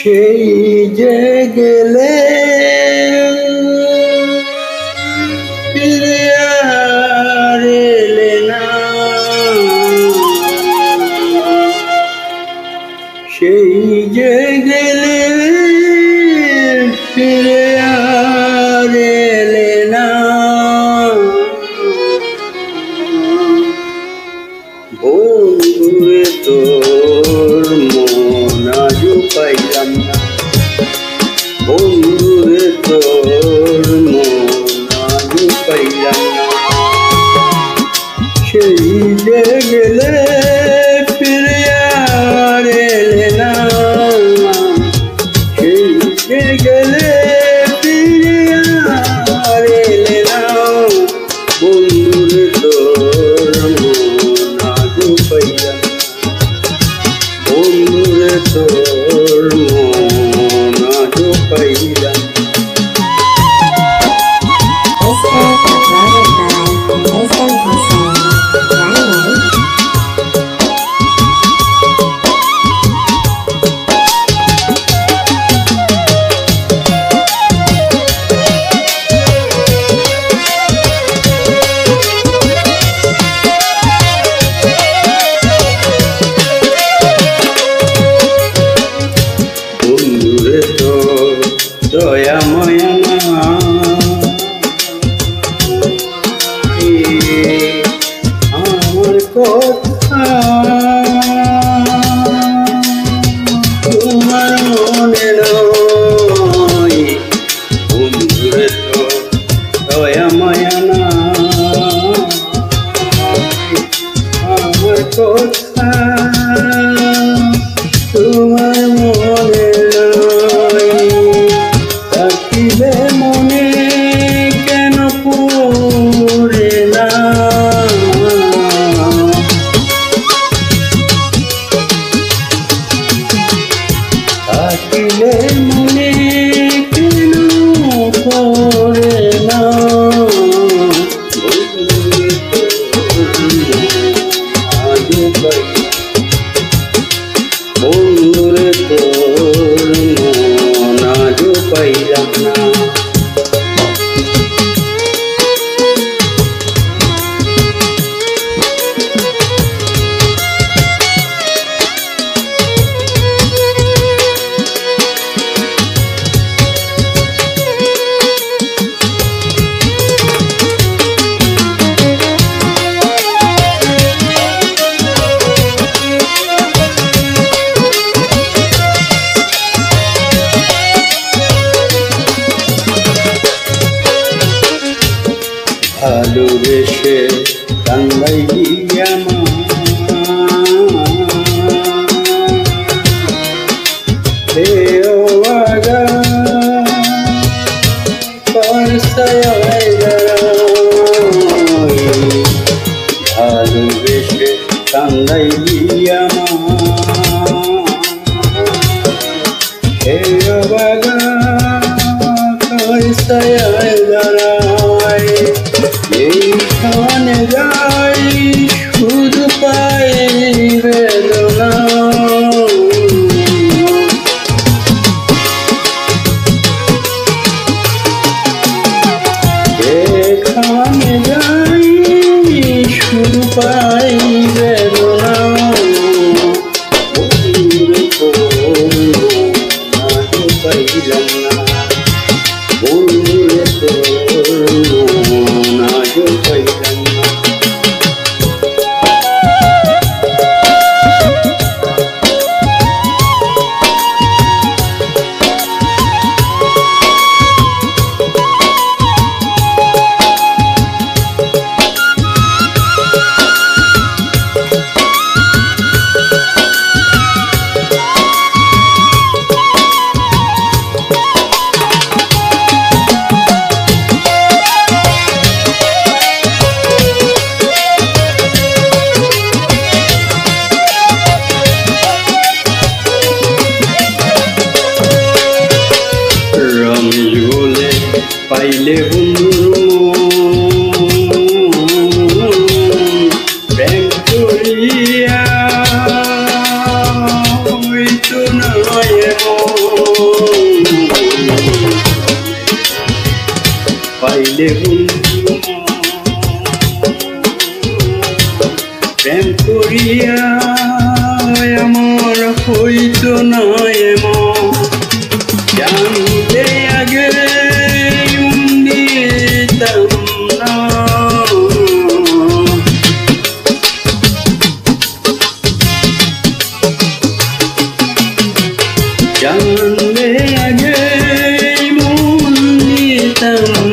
সেই যে গেলে ফিরে আর এলে না, সেই যে গেলে ফিরে আর এলে না। বন্ধুরে তোর মন আজও পাইলাম না, বন্ধুরে তোর মন আজও পাইলাম না। সেই যে গেলে ফিরে আর এলে না, সেই যে গেলে ফিরে আর এলে না। বন্ধুরে তোর মন আজও পাইলাম না, বন্ধুরে তোর মন আজও পাইলাম না। বন্ধুরে তোর দয়া মায়া নাই, আমার কথা তোমার মনে নয়। বন্ধুরে তোর দয়া মায়া নাই, আমার কথা তোমার মনে নাই। থাকিলে মনে কেন পড়ে না, থাকিলে মনে কেন পড়ে না। বন্ধুরে তোর মন আজও পাইলাম না। ভালোবেসে কান্দাইলি আমায়, ভালোবেসে কান্দাইলি আমায়, দাঁড়ায় এইখানে যাই শুধু পাই বেদনা। এখানে যাই শুধু পাই বেদনা। বন্ধুরে তোর আজও পাইলাম না, বন্ধুরে তোর মন আজও পাইলাম না। পাইলে বন্ধুর প্রেম করিয়া হইতো নয় পাইলে বন্ধু প্রেম করিয়া আমার হইতো না এমন জানলে আগে দিতাম না জানলে আগে মন দিতাম